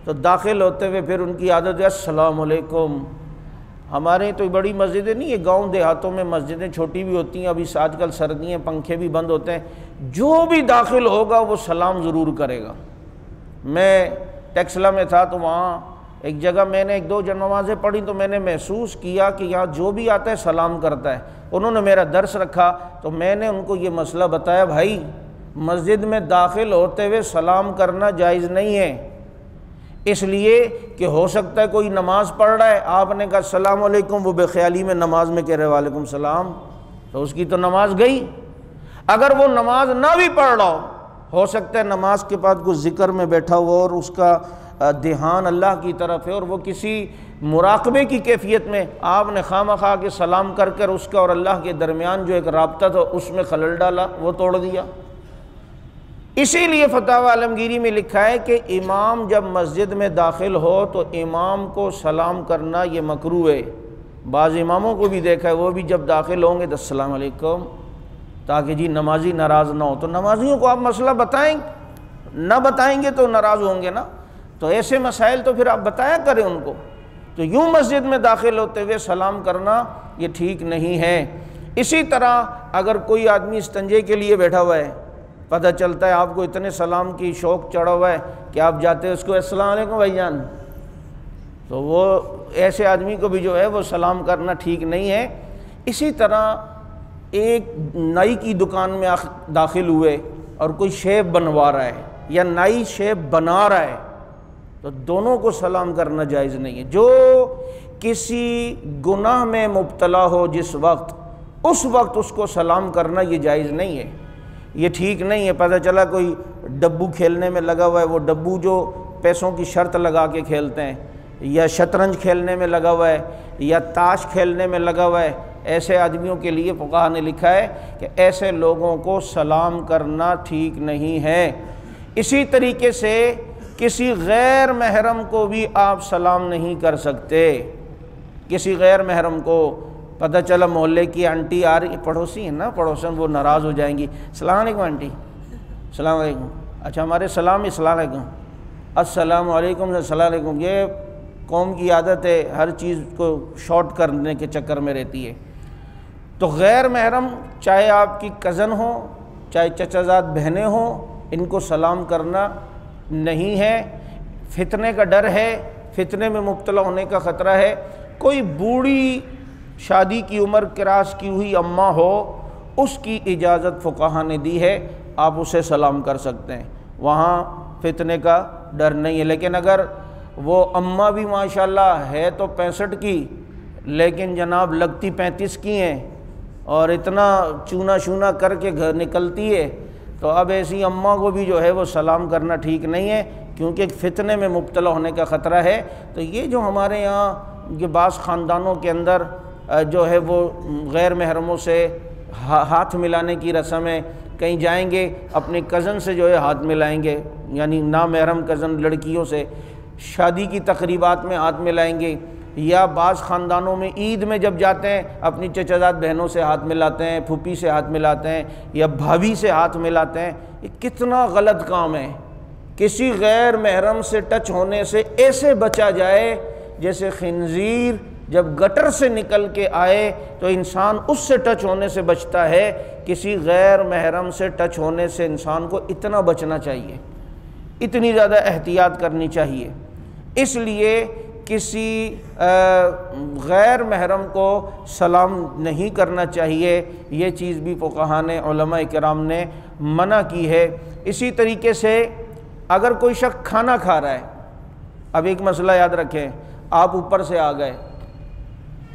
تو داخل ہوتے ہوئے پھر ان کی عادت ہے السلام علیکم۔ ہمارے تو بڑی مسجدیں نہیں، یہ گاؤں دیہاتوں میں مسجدیں چھوٹی بھی ہوتی ہیں، ابھی آج کل سردیاں پنکھے بھی بند ہوتے ہیں، جو بھی داخل ہوگا وہ سلام ضرور کرے گا۔ میں ٹیکسلا میں تھا تو وہاں ایک جگہ میں نے ایک دو نمازیں پڑھی تو میں نے محسوس کیا کہ یہاں جو بھی آتا ہے سلام کرتا ہے۔ انہوں نے میرا درس رکھا تو میں نے ان کو یہ مسئلہ بتایا، بھائی مسجد میں داخل ہوتے ہوئے سلام کرنا جائز نہیں ہے، اس لیے کہ ہو سکتا ہے کوئی نماز پڑھ رہا ہے، آپ نے کہا السلام علیکم، وہ بے خیالی میں نماز میں کہہ رہے وعلیکم السلام، تو اس کی تو نماز گئی۔ اگر وہ نماز نہ بھی پڑھ رہا ہو سکتا ہے نماز کے بعد کوئی ذکر میں بیٹھا ہوا اور اس کا دھیان اللہ کی طرف ہے اور وہ کسی مراقبے کی کیفیت میں، آپ نے خواہ کے سلام کر کر اس کا اور اللہ کے درمیان جو ایک رابطہ تھا اس میں خلل ڈالا، وہ توڑ دیا۔ اسی لیے فتح عالمگیری میں لکھا ہے کہ امام جب مسجد میں داخل ہو تو امام کو سلام کرنا یہ مکروہ ہے۔ بعض اماموں کو بھی دیکھا ہے وہ بھی جب داخل ہوں گے تو السلام علیکم، تاکہ جی نمازی ناراض نہ ہو۔ تو نمازیوں کو آپ مسئلہ بتائیں، نہ بتائیں گے تو ناراض ہوں گے نا، تو ایسے مسائل تو پھر آپ بتایا کریں ان کو۔ تو یوں مسجد میں داخل ہوتے ہوئے سلام کرنا یہ ٹھیک نہیں ہے۔ اسی طرح اگر کوئی آدمی استنجے کے لیے بیٹھا ہوا ہے، پتہ چلتا ہے آپ کو اتنے سلام کی شوق چڑھا ہوا ہے کہ آپ جاتے اس کو السلام علیکم بھائی جان، تو وہ ایسے آدمی کو بھی جو ہے وہ سلام کرنا ٹھیک نہیں ہے۔ اسی طرح ایک نائی کی دکان میں داخل ہوئے اور کوئی شیپ بنوا رہا ہے یا نائی شیپ بنا رہا ہے، تو دونوں کو سلام کرنا جائز نہیں ہے۔ جو کسی گناہ میں مبتلا ہو جس وقت، اس وقت اس کو سلام کرنا یہ جائز نہیں ہے، یہ ٹھیک نہیں ہے۔ پتہ چلا کوئی ڈبو کھیلنے میں لگا ہوا ہے، وہ ڈبو جو پیسوں کی شرط لگا کے کھیلتے ہیں، یا شطرنج کھیلنے میں لگا ہوا ہے، یا تاش کھیلنے میں لگا ہوا ہے، ایسے آدمیوں کے لیے فقہا نے لکھا ہے کہ ایسے لوگوں کو سلام کرنا ٹھیک نہیں ہے۔ اسی طریقے سے کسی غیر محرم کو بھی آپ سلام نہیں کر سکتے۔ کسی غیر محرم کو پتہ چلا محلے کی آنٹی آ رہی، پڑوسی ہیں نا، پڑوسن وہ ناراض ہو جائیں گی، السلام علیکم آنٹی، السلام علیکم، اچھا ہمارے سلام السلام علیکم، السلام علیکم، السلام علیکم۔ یہ قوم کی عادت ہے، ہر چیز کو شارٹ کرنے کے چکر میں رہتی ہے۔ تو غیر محرم چاہے آپ کی کزن ہو، چاہے چچا زاد بہنیں ہوں، ان کو سلام کرنا نہیں ہے۔ فتنے کا ڈر ہے، فتنے میں مبتلا ہونے کا خطرہ ہے۔ کوئی بوڑھی شادی کی عمر کراس کی ہوئی اماں ہو، اس کی اجازت فقہا نے دی ہے، آپ اسے سلام کر سکتے ہیں، وہاں فتنے کا ڈر نہیں ہے۔ لیکن اگر وہ اماں بھی ماشاءاللہ ہے تو 65 کی، لیکن جناب لگتی 35 کی ہیں اور اتنا چونا شونا کر کے گھر نکلتی ہے، تو اب ایسی اماں کو بھی جو ہے وہ سلام کرنا ٹھیک نہیں ہے، کیونکہ فتنے میں مبتلا ہونے کا خطرہ ہے۔ تو یہ جو ہمارے یہاں یہ بعض خاندانوں کے اندر جو ہے وہ غیر محرموں سے ہاتھ ملانے کی رسم ہے، کہیں جائیں گے اپنے کزن سے جو ہے ہاتھ ملائیں گے، یعنی نامحرم کزن لڑکیوں سے، شادی کی تقریبات میں ہاتھ ملائیں گے، یا بعض خاندانوں میں عید میں جب جاتے ہیں اپنی چچا زاد بہنوں سے ہاتھ ملاتے ہیں، پھوپھی سے ہاتھ ملاتے ہیں یا بھابھی سے ہاتھ ملاتے ہیں، یہ کتنا غلط کام ہے۔ کسی غیر محرم سے ٹچ ہونے سے ایسے بچا جائے جیسے خنزیر جب گٹر سے نکل کے آئے تو انسان اس سے ٹچ ہونے سے بچتا ہے، کسی غیر محرم سے ٹچ ہونے سے انسان کو اتنا بچنا چاہیے، اتنی زیادہ احتیاط کرنی چاہیے۔ اس لیے کسی غیر محرم کو سلام نہیں کرنا چاہیے، یہ چیز بھی فقہاء نے، علماء کرام نے منع کی ہے۔ اسی طریقے سے اگر کوئی شخص کھانا کھا رہا ہے، اب ایک مسئلہ یاد رکھیں، آپ اوپر سے آ گئے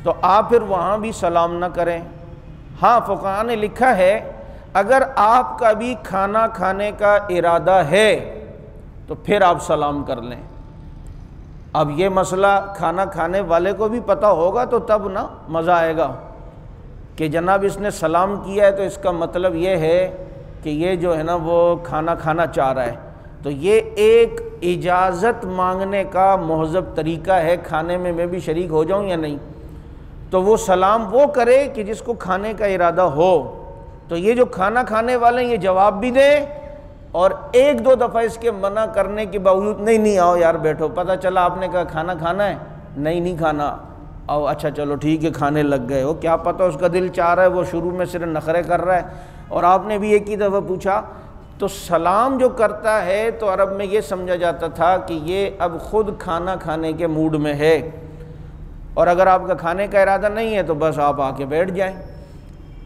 تو آپ پھر وہاں بھی سلام نہ کریں۔ ہاں فقہاء نے لکھا ہے اگر آپ کا بھی کھانا کھانے کا ارادہ ہے تو پھر آپ سلام کر لیں۔ اب یہ مسئلہ کھانا کھانے والے کو بھی پتہ ہوگا تو تب نا مزہ آئے گا کہ جناب اس نے سلام کیا ہے تو اس کا مطلب یہ ہے کہ یہ جو ہے نا وہ کھانا کھانا چاہ رہا ہے، تو یہ ایک اجازت مانگنے کا مہذب طریقہ ہے، کھانے میں میں بھی شریک ہو جاؤں یا نہیں، تو وہ سلام وہ کرے کہ جس کو کھانے کا ارادہ ہو۔ تو یہ جو کھانا کھانے والے ہیں یہ جواب بھی دیں اور ایک دو دفعہ اس کے منع کرنے کے باوجود نہیں آؤ یار بیٹھو، پتہ چلا آپ نے کہا کھانا کھانا ہے، نہیں کھانا، آؤ اچھا چلو ٹھیک ہے کھانے لگ گئے ہو، کیا پتہ اس کا دل چاہ رہا ہے، وہ شروع میں صرف نخرے کر رہا ہے اور آپ نے بھی ایک ہی دفعہ پوچھا۔ تو سلام جو کرتا ہے تو عرب میں یہ سمجھا جاتا تھا کہ یہ اب خود کھانا کھانے کے موڈ میں ہے، اور اگر آپ کا کھانے کا ارادہ نہیں ہے تو بس آپ آ کے بیٹھ جائیں۔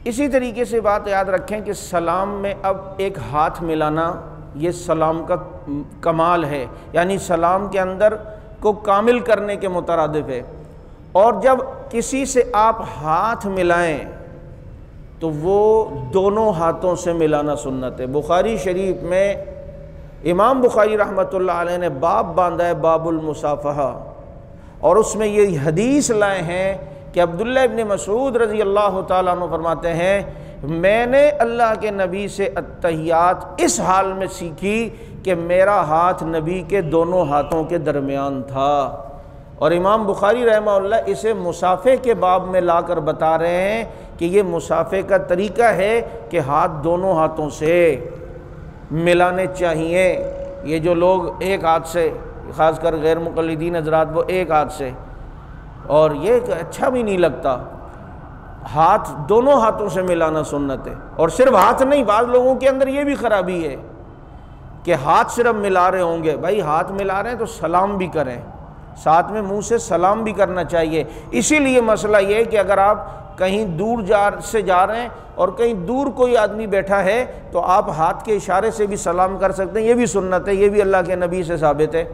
اسی طریقے سے بات یاد رکھیں کہ سلام میں اب ایک ہاتھ ملانا یہ سلام کا کمال ہے، یعنی سلام کے اندر کو کامل کرنے کے مترادف ہے، اور جب کسی سے آپ ہاتھ ملائیں تو وہ دونوں ہاتھوں سے ملانا سنت ہے۔ بخاری شریف میں امام بخاری رحمۃ اللہ علیہ نے باب باندھا ہے باب المصافحہ، اور اس میں یہ حدیث لائے ہیں کہ عبداللہ ابن مسعود رضی اللہ تعالیٰ عنہ فرماتے ہیں میں نے اللہ کے نبی سے التحیات اس حال میں سیکھی کہ میرا ہاتھ نبی کے دونوں ہاتھوں کے درمیان تھا، اور امام بخاری رحمہ اللہ اسے مصافحے کے باب میں لا کر بتا رہے ہیں کہ یہ مصافحے کا طریقہ ہے کہ ہاتھ دونوں ہاتھوں سے ملانے چاہیے۔ یہ جو لوگ ایک ہاتھ سے، خاص کر غیر مقلدین حضرات، وہ ایک ہاتھ سے، اور یہ اچھا بھی نہیں لگتا، ہاتھ دونوں ہاتھوں سے ملانا سنت ہے۔ اور صرف ہاتھ نہیں، بعض لوگوں کے اندر یہ بھی خرابی ہے کہ ہاتھ صرف ملا رہے ہوں گے، بھائی ہاتھ ملا رہے ہیں تو سلام بھی کریں، ساتھ میں منہ سے سلام بھی کرنا چاہیے۔ اسی لیے مسئلہ یہ ہے کہ اگر آپ کہیں دور سے جا رہے ہیں اور کہیں دور کوئی آدمی بیٹھا ہے تو آپ ہاتھ کے اشارے سے بھی سلام کر سکتے ہیں، یہ بھی سنت ہے، یہ بھی اللہ کے نبی سے ثابت ہے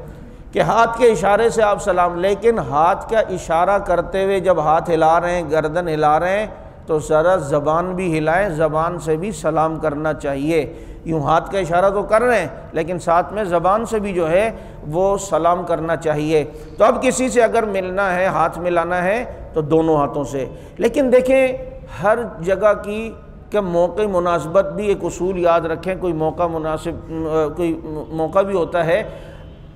کہ ہاتھ کے اشارے سے آپ سلام، لیکن ہاتھ کا اشارہ کرتے ہوئے جب ہاتھ ہلا رہے ہیں، گردن ہلا رہے ہیں تو ذرا زبان بھی ہلائیں، زبان سے بھی سلام کرنا چاہیے۔ یوں ہاتھ کا اشارہ تو کر رہے ہیں لیکن ساتھ میں زبان سے بھی جو ہے وہ سلام کرنا چاہیے۔ تو اب کسی سے اگر ملنا ہے، ہاتھ ملانا ہے تو دونوں ہاتھوں سے، لیکن دیکھیں ہر جگہ کی کہ موقع مناسبت بھی ایک اصول یاد رکھیں، کوئی موقع مناسب کوئی موقع بھی ہوتا ہے۔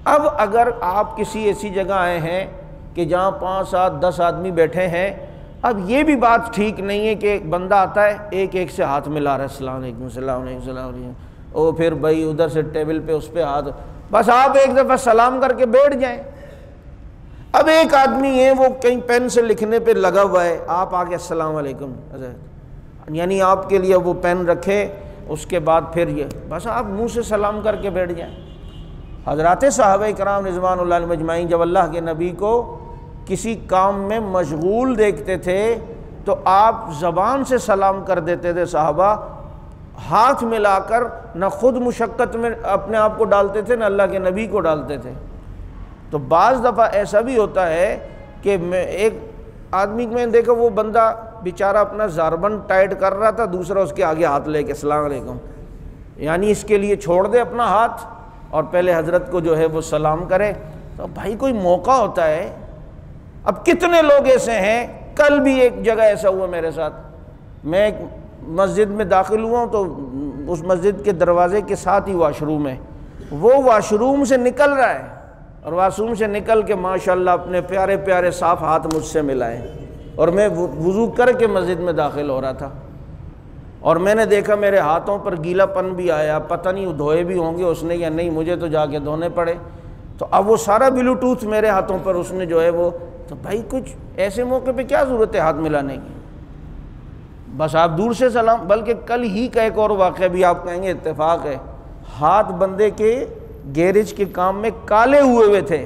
اب اگر آپ کسی ایسی جگہ آئے ہیں کہ جہاں 5 7 10 آدمی بیٹھے ہیں، اب یہ بھی بات ٹھیک نہیں ہے کہ ایک بندہ آتا ہے ایک سے ہاتھ ملا رہا ہے، السلام علیکم السلام علیکم السلام علیکم، او پھر بھائی ادھر سے ٹیبل پہ اس پہ ہاتھ، بس آپ ایک دفعہ سلام کر کے بیٹھ جائیں۔ اب ایک آدمی ہے وہ کہیں پین سے لکھنے پہ لگا ہوا ہے، آپ آگے السلام علیکم، یعنی آپ کے لیے وہ پین رکھے، اس کے بعد پھر یہ بس آپ منہ سے سلام کر کے بیٹھ جائیں۔ حضرات صحابہ کرام رضوان اللہ علیہم اجمعین جب اللہ کے نبی کو کسی کام میں مشغول دیکھتے تھے تو آپ زبان سے سلام کر دیتے تھے، صحابہ ہاتھ ملا کر نہ خود مشقت میں اپنے آپ کو ڈالتے تھے نہ اللہ کے نبی کو ڈالتے تھے۔ تو بعض دفعہ ایسا بھی ہوتا ہے کہ ایک آدمی میں دیکھا وہ بندہ بیچارہ اپنا زاربن ٹائٹ کر رہا تھا، دوسرا اس کے آگے ہاتھ لے کے السلام علیکم، یعنی اس کے لیے چھوڑ دے اپنا ہاتھ اور پہلے حضرت کو جو ہے وہ سلام کرے۔ تو بھائی کوئی موقع ہوتا ہے، اب کتنے لوگ ایسے ہیں، کل بھی ایک جگہ ایسا ہوا میرے ساتھ، میں ایک مسجد میں داخل ہوا ہوں تو اس مسجد کے دروازے کے ساتھ ہی واش روم ہے، وہ واش روم سے نکل رہا ہے اور واش روم سے نکل کے ماشاءاللہ اپنے پیارے پیارے صاف ہاتھ مجھ سے ملائے، اور میں وضو کر کے مسجد میں داخل ہو رہا تھا، اور میں نے دیکھا میرے ہاتھوں پر گیلا پن بھی آیا، پتہ نہیں دھوئے بھی ہوں گے اس نے یا نہیں، مجھے تو جا کے دھونے پڑے۔ تو اب وہ سارا بلوٹوتھ میرے ہاتھوں پر اس نے جو ہے وہ، تو بھائی کچھ ایسے موقع پہ کیا ضرورت ہے ہاتھ ملانے کی، بس آپ دور سے سلام۔ بلکہ کل ہی کا ایک اور واقعہ بھی آپ کہیں گے اتفاق ہے، ہاتھ بندے کے گیرج کے کام میں کالے ہوئے تھے،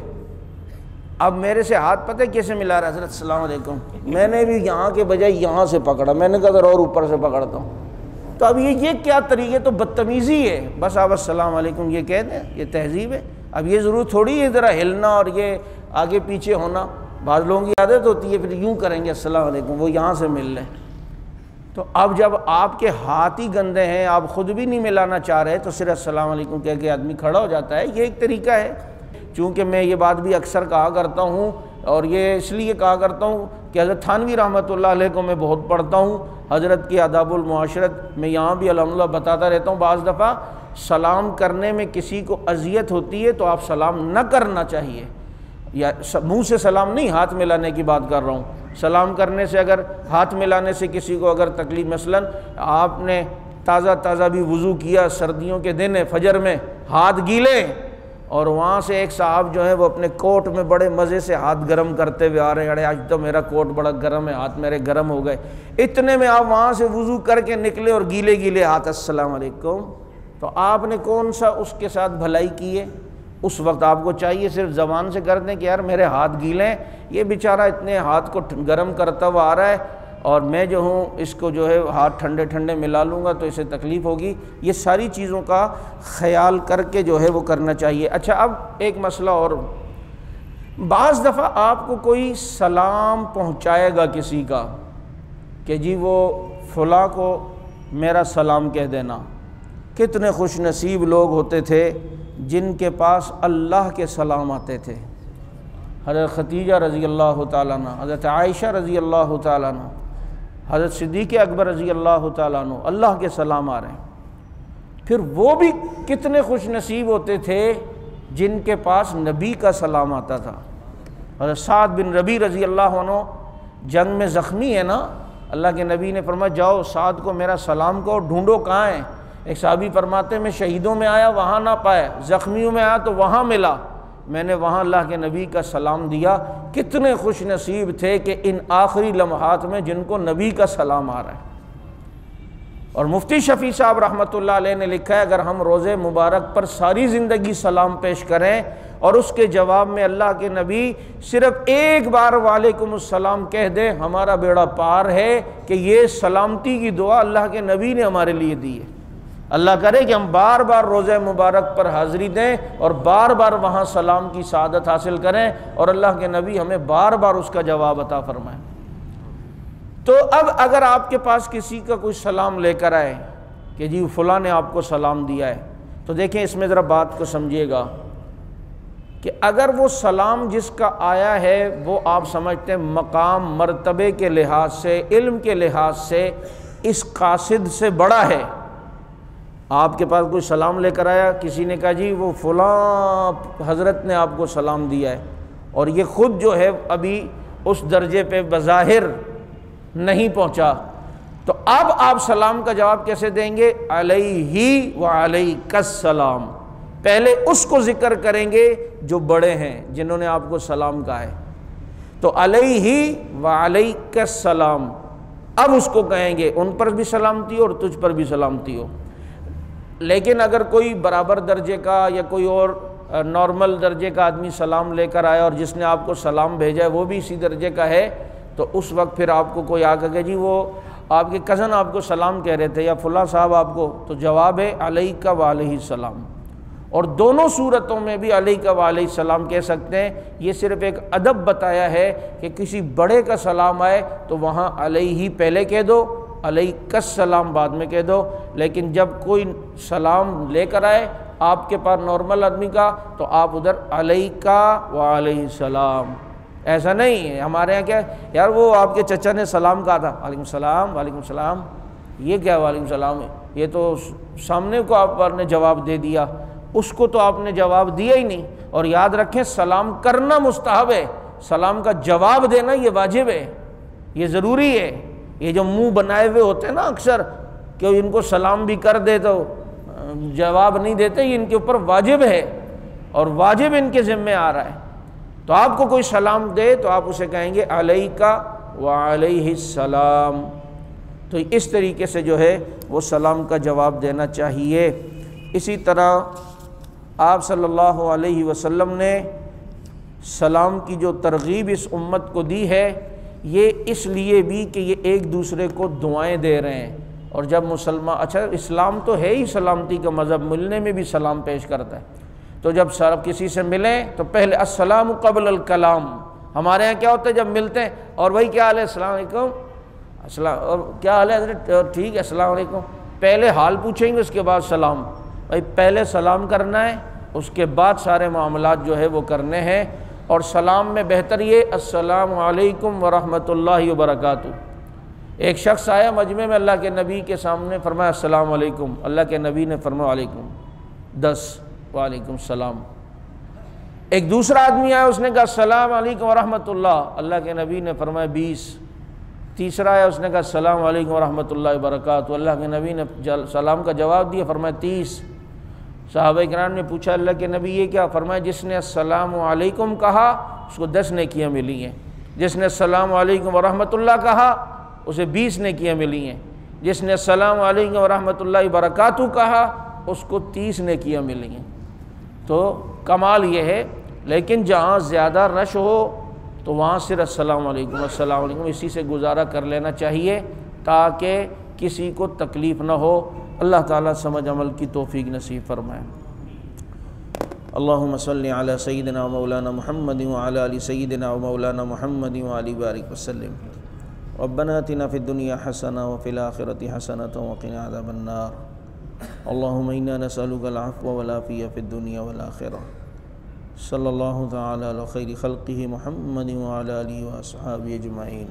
اب میرے سے ہاتھ پتہ کیسے ملا رہا، حضرت السلام علیکم، میں نے بھی یہاں کے بجائے یہاں سے پکڑا، میں نے کہا ذرا اور اوپر سے پکڑتا ہوں۔ تو اب یہ کیا طریقے، تو بدتمیزی ہے، بس آپ السلام علیکم یہ کہہ دیں، یہ تہذیب ہے۔ اب یہ ضرور تھوڑی ہے ذرا ہلنا اور یہ آگے پیچھے ہونا، بعض لوگوں کی عادت ہوتی ہے پھر یوں کریں گے السلام علیکم، وہ یہاں سے مل لیں۔ تو اب جب آپ کے ہاتھ ہی گندے ہیں، آپ خود بھی نہیں ملانا چاہ رہے، تو صرف السلام علیکم کہہ کے آدمی کھڑا ہو جاتا ہے، یہ ایک طریقہ ہے۔ چونکہ میں یہ بات بھی اکثر کہا کرتا ہوں، اور یہ اس لیے کہا کرتا ہوں کہ حضرت تھانوی رحمۃ اللہ علیہ کو میں بہت پڑھتا ہوں، حضرت کی آداب المعاشرت میں یہاں بھی الحمدللہ بتاتا رہتا ہوں۔ بعض دفعہ سلام کرنے میں کسی کو اذیت ہوتی ہے تو آپ سلام نہ کرنا چاہیے، یا منہ سے سلام نہیں، ہاتھ ملانے کی بات کر رہا ہوں۔ سلام کرنے سے اگر ہاتھ ملانے سے کسی کو اگر تکلیف، مثلاً آپ نے تازہ بھی وضو کیا، سردیوں کے دن ہے، فجر میں ہاتھ گیلے، اور وہاں سے ایک صاحب جو ہے وہ اپنے کوٹ میں بڑے مزے سے ہاتھ گرم کرتے ہوئے آ رہے ہیں، اڑے آج تو میرا کوٹ بڑا گرم ہے، ہاتھ میرے گرم ہو گئے، اتنے میں آپ وہاں سے وضو کر کے نکلے اور گیلے ہاتھ السلام علیکم، تو آپ نے کون سا اس کے ساتھ بھلائی کی ہے؟ اس وقت آپ کو چاہیے صرف زبان سے کر دیں کہ یار میرے ہاتھ گیلے ہیں، یہ بیچارہ اتنے ہاتھ کو گرم کرتا ہوا آ رہا ہے، اور میں جو ہوں اس کو جو ہے ہاتھ ٹھنڈے ملا لوں گا تو اسے تکلیف ہوگی۔ یہ ساری چیزوں کا خیال کر کے جو ہے وہ کرنا چاہیے۔ اچھا، اب ایک مسئلہ اور، بعض دفعہ آپ کو کوئی سلام پہنچائے گا کسی کا کہ جی وہ فلاں کو میرا سلام کہہ دینا۔ کتنے خوش نصیب لوگ ہوتے تھے جن کے پاس اللہ کے سلام آتے تھے، حضرت خدیجہ رضی اللہ تعالیٰ عنہ، حضرت عائشہ رضی اللہ تعالیٰ عنہ، حضرت صدیق اکبر رضی اللہ تعالیٰ عنہ، اللہ کے سلام آ رہے ہیں۔ پھر وہ بھی کتنے خوش نصیب ہوتے تھے جن کے پاس نبی کا سلام آتا تھا۔ حضرت سعد بن ربیع رضی اللہ عنہ جنگ میں زخمی ہے نا، اللہ کے نبی نے فرمایا جاؤ سعد کو میرا سلام کو ڈھونڈو کہاں ہے۔ ایک صحابی فرماتے ہیں میں شہیدوں میں آیا وہاں نہ پائے، زخمیوں میں آیا تو وہاں ملا، میں نے وہاں اللہ کے نبی کا سلام دیا۔ کتنے خوش نصیب تھے کہ ان آخری لمحات میں جن کو نبی کا سلام آ رہا ہے۔ اور مفتی شفیع صاحب رحمۃ اللہ علیہ نے لکھا ہے اگر ہم روزے مبارک پر ساری زندگی سلام پیش کریں اور اس کے جواب میں اللہ کے نبی صرف ایک بار وعلیکم السلام کہہ دیں، ہمارا بیڑا پار ہے کہ یہ سلامتی کی دعا اللہ کے نبی نے ہمارے لیے دی ہے۔ اللہ کرے کہ ہم بار بار روزہ مبارک پر حاضری دیں اور بار بار وہاں سلام کی سعادت حاصل کریں، اور اللہ کے نبی ہمیں بار بار اس کا جواب عطا فرمائیں۔ تو اب اگر آپ کے پاس کسی کا کوئی سلام لے کر آئے کہ جی فلاں نے آپ کو سلام دیا ہے، تو دیکھیں اس میں ذرا بات کو سمجھیے گا کہ اگر وہ سلام جس کا آیا ہے وہ آپ سمجھتے ہیں مقام مرتبے کے لحاظ سے، علم کے لحاظ سے اس قاصد سے بڑا ہے، آپ کے پاس کوئی سلام لے کر آیا، کسی نے کہا جی وہ فلاں حضرت نے آپ کو سلام دیا ہے، اور یہ خود جو ہے ابھی اس درجے پہ بظاہر نہیں پہنچا، تو اب آپ سلام کا جواب کیسے دیں گے؟ علیہ وعلیک السلام، پہلے اس کو ذکر کریں گے جو بڑے ہیں جنہوں نے آپ کو سلام کہا ہے، تو علیہ وعلیک السلام، اب اس کو کہیں گے ان پر بھی سلامتی ہو اور تجھ پر بھی سلامتی ہو۔ لیکن اگر کوئی برابر درجے کا یا کوئی اور نارمل درجے کا آدمی سلام لے کر آیا اور جس نے آپ کو سلام بھیجا ہے وہ بھی اسی درجے کا ہے، تو اس وقت پھر آپ کو کوئی آ کہ جی وہ آپ کے کزن آپ کو سلام کہہ رہے تھے یا فلاں صاحب آپ کو، تو جواب ہے علیک وعلیہ السلام۔ اور دونوں صورتوں میں بھی علیک وعلیہ السلام کہہ سکتے ہیں، یہ صرف ایک ادب بتایا ہے کہ کسی بڑے کا سلام آئے تو وہاں علیہ پہلے کہہ دو، علیک السلام بعد میں کہہ دو، لیکن جب کوئی سلام لے کر آئے آپ کے پاس نارمل آدمی کا تو آپ ادھر علیک وعلیہ السلام، ایسا نہیں ہے ہمارے یہاں کیا یار وہ آپ کے چچا نے سلام کہا تھا، وعلیکم السلام وعلیکم السلام، یہ کیا وعلیکم السلام ہے، یہ تو سامنے کو آپ نے جواب دے دیا، اس کو تو آپ نے جواب دیا ہی نہیں۔ اور یاد رکھیں سلام کرنا مستحب ہے، سلام کا جواب دینا یہ واجب ہے، یہ ضروری ہے۔ یہ جو منہ بنائے ہوئے ہوتے ہیں نا اکثر کہ ان کو سلام بھی کر دے تو جواب نہیں دیتے، یہ ان کے اوپر واجب ہے اور واجب ان کے ذمہ آ رہا ہے۔ تو آپ کو کوئی سلام دے تو آپ اسے کہیں گے علیکا وعلیہ السلام۔ تو اس طریقے سے جو ہے وہ سلام کا جواب دینا چاہیے۔ اسی طرح آپ صلی اللہ علیہ وسلم نے سلام کی جو ترغیب اس امت کو دی ہے یہ اس لیے بھی کہ یہ ایک دوسرے کو دعائیں دے رہے ہیں، اور جب مسلمان اچھا اسلام تو ہے ہی سلامتی کا مذہب، ملنے میں بھی سلام پیش کرتا ہے، تو جب کسی سے ملیں تو پہلے السلام قبل الکلام۔ ہمارے ہاں کیا ہوتا ہے جب ملتے ہیں اور بھائی کیا حال ہے، السلام علیکم، السلام، اور کیا حال ہے حضرت، ٹھیک ہے السلام علیکم، پہلے حال پوچھیں گے اس کے بعد سلام۔ بھائی پہلے سلام کرنا ہے، اس کے بعد سارے معاملات جو ہے وہ کرنے ہیں۔ اور سلام میں بہتر یہ السلام علیکم ورحمۃ اللہ وبرکاتہ۔ ایک شخص آیا مجمع میں اللہ کے نبی کے سامنے، فرمایا السلام علیکم، اللہ کے نبی نے فرمایا علیکم 10، وعلیکم السلام۔ ایک دوسرا آدمی آیا، اس نے کہا السلام علیکم ورحمۃ اللہ، اللہ کے نبی نے فرمایا 20۔ تیسرا آیا، اس نے کہا السلام علیکم ورحمۃ اللہ وبرکاتہ، اللہ کے نبی نے سلام کا جواب دیا، فرمایا 30۔ صحابہ کرام نے پوچھا اللہ کے نبی یہ کیا؟ فرمایا جس نے السلام علیکم کہا اس کو 10 نیکیاں ملی ہیں، جس نے السلام علیکم ورحمۃ اللہ کہا اسے 20 نیکیاں ملی ہیں، جس نے السلام علیکم ورحمۃ اللہ وبرکاتہ کہا اس کو 30 نیکیاں ملی ہیں۔ تو کمال یہ ہے، لیکن جہاں زیادہ رش ہو تو وہاں صرف السلام علیکم السلام علیکم اسی سے گزارا کر لینا چاہیے تاکہ کسی کو تکلیف نہ ہو۔ اللہ تعالیٰ سمجھ عمل کی توفیق نصیب فرمائے۔ اللہم صلی علی سیدنا و مولانا محمد وعلی آل سیدنا و مولانا محمد وعلی بارک وسلم۔ ربنا آتنا فی الدنیا حسنہ وفی الآخرۃ حسنۃ وقنا عذاب النار۔ اللہم انا نسألک العفو والعافیہ فی الدنیا والآخرہ۔ صلی اللہ تعالی علی خیر خلقہ محمد وعلی آلہ واصحابہ اجمعین۔